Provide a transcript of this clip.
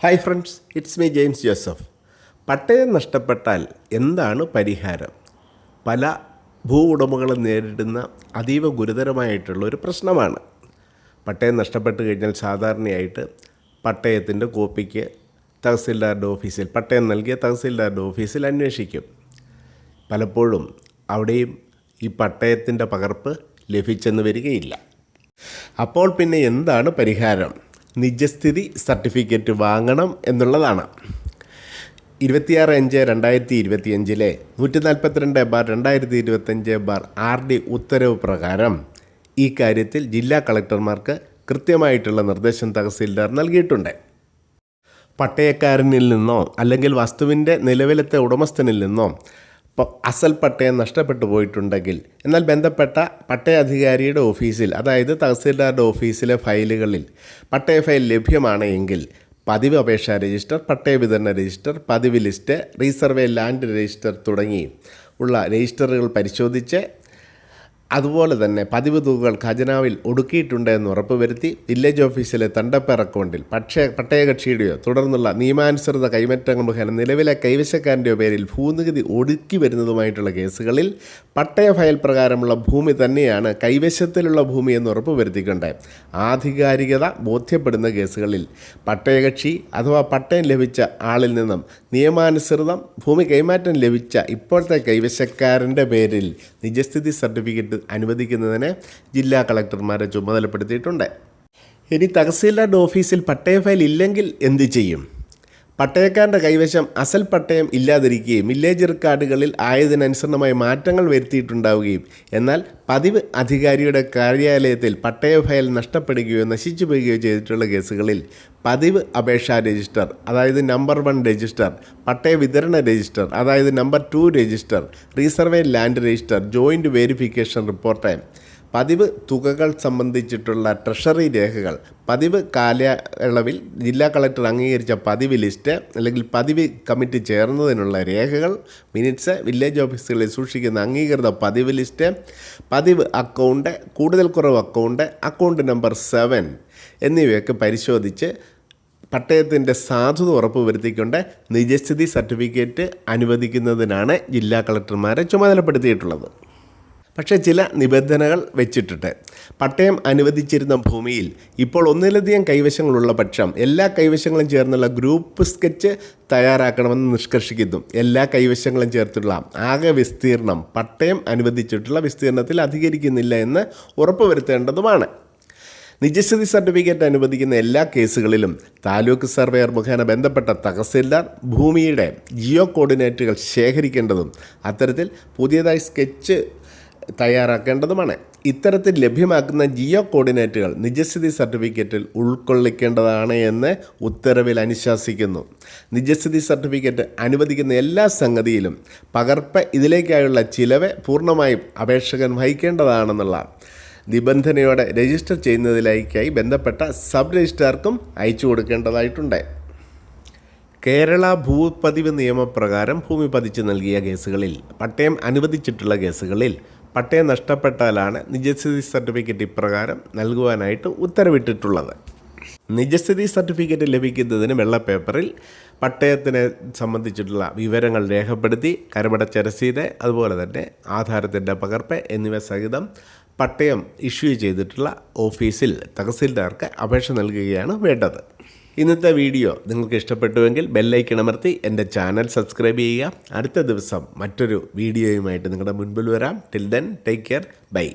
Hi friends, it's me James Joseph. പട്ടയം നഷ്ടപ്പെട്ടാൽ എന്താണ് പരിഹാരം? പല ഭൂ ഉടമകളും നേരിടുന്ന അതീവ ഗുരുതരമായിട്ടുള്ള ഒരു പ്രശ്നമാണ്. പട്ടയം നഷ്ടപ്പെട്ട് കഴിഞ്ഞാൽ സാധാരണയായിട്ട് പട്ടയത്തിൻ്റെ കോപ്പിക്ക് തഹസിൽദാരുടെ ഓഫീസിൽ, പട്ടയം നൽകിയ തഹസിൽദാരുടെ ഓഫീസിൽ അന്വേഷിക്കും. പലപ്പോഴും അവിടെയും ഈ പട്ടയത്തിൻ്റെ പകർപ്പ് ലഭിച്ചെന്ന് വരികയില്ല. അപ്പോൾ പിന്നെ എന്താണ് പരിഹാരം? നിജസ്ഥിതി സർട്ടിഫിക്കറ്റ് വാങ്ങണം എന്നുള്ളതാണ്. 26/5/2025 142/2025/RD ഉത്തരവ് പ്രകാരം ഈ കാര്യത്തിൽ ജില്ലാ കളക്ടർമാർക്ക് കൃത്യമായിട്ടുള്ള നിർദ്ദേശം തഹസിൽദാർ നൽകിയിട്ടുണ്ട്. പട്ടയക്കാരനിൽ നിന്നോ അല്ലെങ്കിൽ വസ്തുവിൻ്റെ നിലവിലത്തെ ഉടമസ്ഥനിൽ നിന്നോ അസൽ പട്ടയം നഷ്ടപ്പെട്ടു പോയിട്ടുണ്ടെങ്കിൽ, എന്നാൽ ബന്ധപ്പെട്ട പട്ടയാധികാരിയുടെ ഓഫീസിൽ, അതായത് തഹസിൽദാരുടെ ഓഫീസിലെ ഫയലുകളിൽ പട്ടയ ഫയൽ ലഭ്യമാണ് എങ്കിൽ പതിവ് അപേക്ഷാ രജിസ്റ്റർ, പട്ടയ വിതരണ രജിസ്റ്റർ, പതിവ് ലിസ്റ്റ്, റീസർവേ ലാൻഡ് രജിസ്റ്റർ തുടങ്ങി ഉള്ള രജിസ്റ്ററുകൾ പരിശോധിച്ച് അതുപോലെ തന്നെ പതിവ് തുകകൾ ഖജനാവിൽ ഒടുക്കിയിട്ടുണ്ട് എന്ന് ഉറപ്പുവരുത്തി വില്ലേജ് ഓഫീസിലെ തണ്ടപ്പേർ അക്കൗണ്ടിൽ പട്ടയകക്ഷിയുടെയോ തുടർന്നുള്ള നിയമാനുസൃത കൈമാറ്റങ്ങൾ മുഖേന നിലവിലെ കൈവശക്കാരൻ്റെയോ പേരിൽ ഭൂനികുതി ഒടുക്കി വരുന്നതുമായിട്ടുള്ള കേസുകളിൽ പട്ടയ ഫയൽ പ്രകാരമുള്ള ഭൂമി തന്നെയാണ് കൈവശത്തിലുള്ള ഭൂമി എന്ന് ഉറപ്പുവരുത്തിക്കൊണ്ട് ആധികാരികത ബോധ്യപ്പെടുന്ന കേസുകളിൽ പട്ടയകക്ഷി അഥവാ പട്ടയം ലഭിച്ച ആളിൽ നിന്നും നിയമാനുസൃതം ഭൂമി കൈമാറ്റം ലഭിച്ച ഇപ്പോഴത്തെ കൈവശക്കാരൻ്റെ പേരിൽ നിജസ്ഥിതി സർട്ടിഫിക്കറ്റ് അനുവദിക്കുന്നതിന് ജില്ലാ കളക്ടർമാരെ ചുമതലപ്പെടുത്തിയിട്ടുണ്ട്. ഇനി തഹസിൽദാരുടെ ഓഫീസിൽ പട്ടയ ഫയൽ ഇല്ലെങ്കിൽ എന്ത് ചെയ്യും? പട്ടയക്കാരൻ്റെ കൈവശം അസൽ പട്ടയം ഇല്ലാതിരിക്കുകയും വില്ലേജ് റെക്കോർഡുകളിൽ ആയതിനനുസരണമായി മാറ്റങ്ങൾ വരുത്തിയിട്ടുണ്ടാവുകയും എന്നാൽ പതിവ് അധികാരിയുടെ കാര്യാലയത്തിൽ പട്ടയ ഫയൽ നഷ്ടപ്പെടുകയോ നശിച്ചു പോവുകയോ ചെയ്തിട്ടുള്ള കേസുകളിൽ പതിവ് അപേക്ഷാ രജിസ്റ്റർ, അതായത് നമ്പർ 1 രജിസ്റ്റർ, പട്ടയ വിതരണ രജിസ്റ്റർ, അതായത് number 2 register, resurvey land register, joint verification report, പതിവ് തുകകൾ സംബന്ധിച്ചിട്ടുള്ള ട്രഷറി രേഖകൾ, പതിവ് കാലയളവിൽ ജില്ലാ കളക്ടർ അംഗീകരിച്ച പതിവ് ലിസ്റ്റ് അല്ലെങ്കിൽ പതിവ് കമ്മിറ്റി ചേർന്നതിനുള്ള രേഖകൾ, മിനിറ്റ്സ്, വില്ലേജ് ഓഫീസുകളിൽ സൂക്ഷിക്കുന്ന അംഗീകൃത പതിവ് ലിസ്റ്റ്, പതിവ് അക്കൗണ്ട്, കൂടുതൽ കുറവ് അക്കൗണ്ട് നമ്പർ 7 എന്നിവയൊക്കെ പരിശോധിച്ച് പട്ടയത്തിൻ്റെ സാധുത ഉറപ്പുവരുത്തിക്കൊണ്ട് നിജസ്ഥിതി സർട്ടിഫിക്കറ്റ് അനുവദിക്കുന്നതിനാണ് ജില്ലാ കളക്ടർമാരെ ചുമതലപ്പെടുത്തിയിട്ടുള്ളത്. പക്ഷേ ചില നിബന്ധനകൾ വെച്ചിട്ടുണ്ട്. പട്ടയം അനുവദിച്ചിരുന്ന ഭൂമിയിൽ ഇപ്പോൾ ഒന്നിലധികം കൈവശങ്ങളുള്ള പക്ഷം എല്ലാ കൈവശങ്ങളും ചേർന്നുള്ള ഗ്രൂപ്പ് സ്കെച്ച് തയ്യാറാക്കണമെന്ന് നിഷ്കർഷിക്കുന്നു. എല്ലാ കൈവശങ്ങളും ചേർത്തുള്ള ആകെ വിസ്തീർണം പട്ടയം അനുവദിച്ചിട്ടുള്ള വിസ്തീർണത്തിൽ അധികരിക്കുന്നില്ല എന്ന് ഉറപ്പുവരുത്തേണ്ടതുമാണ്. നിജസ്ഥിതി സർട്ടിഫിക്കറ്റ് അനുവദിക്കുന്ന എല്ലാ കേസുകളിലും താലൂക്ക് സർവേയർ മുഖേന ബന്ധപ്പെട്ട തഹസിൽദാർ ഭൂമിയുടെ ജിയോ കോർഡിനേറ്റുകൾ ശേഖരിക്കേണ്ടതും അത്തരത്തിൽ പുതിയതായി സ്കെച്ച് തയ്യാറാക്കേണ്ടതുമാണ്. ഇത്തരത്തിൽ ലഭ്യമാക്കുന്ന ജിയോ കോർഡിനേറ്റുകൾ നിജസ്ഥിതി സർട്ടിഫിക്കറ്റിൽ ഉൾക്കൊള്ളിക്കേണ്ടതാണ് എന്ന് ഉത്തരവിൽ അനുശാസിക്കുന്നു. നിജസ്ഥിതി സർട്ടിഫിക്കറ്റ് അനുവദിക്കുന്ന എല്ലാ സംഗതിയിലും പകർപ്പ് ഇതിലേക്കായുള്ള ചിലവ് പൂർണ്ണമായും അപേക്ഷകൻ വഹിക്കേണ്ടതാണെന്നുള്ള നിബന്ധനയോടെ രജിസ്റ്റർ ചെയ്യുന്നതിലേക്കായി ബന്ധപ്പെട്ട സബ് രജിസ്ട്രാർക്കും അയച്ചു കൊടുക്കേണ്ടതായിട്ടുണ്ട്. കേരള ഭൂപതിവ് നിയമപ്രകാരം ഭൂമി പതിച്ചു നൽകിയ കേസുകളിൽ, പട്ടയം അനുവദിച്ചിട്ടുള്ള കേസുകളിൽ പട്ടയം നഷ്ടപ്പെട്ടാലാണ് നിജസ്ഥിതി സർട്ടിഫിക്കറ്റ് ഇപ്രകാരം നൽകുവാനായിട്ട് ഉത്തരവിട്ടിട്ടുള്ളത്. നിജസ്ഥിതി സർട്ടിഫിക്കറ്റ് ലഭിക്കുന്നതിന് വെള്ള പേപ്പറിൽ പട്ടയത്തിനെ സംബന്ധിച്ചിട്ടുള്ള വിവരങ്ങൾ രേഖപ്പെടുത്തി കരമടച്ച രസീത്, അതുപോലെ തന്നെ ആധാരത്തിൻ്റെ പകർപ്പ് എന്നിവ സഹിതം പട്ടയം ഇഷ്യൂ ചെയ്തിട്ടുള്ള ഓഫീസിൽ തഹസിൽദാർക്ക് അപേക്ഷ നൽകുകയാണ് വേണ്ടത്. ഇന്നത്തെ വീഡിയോ നിങ്ങൾക്ക് ഇഷ്ടപ്പെട്ടുവെങ്കിൽ ബെല്ലൈക്കൺ അമർത്തി എൻ്റെ ചാനൽ സബ്സ്ക്രൈബ് ചെയ്യുക. അടുത്ത ദിവസം മറ്റൊരു വീഡിയോയുമായിട്ട് നിങ്ങളുടെ മുൻപിൽ വരാം. Till then, take care, by.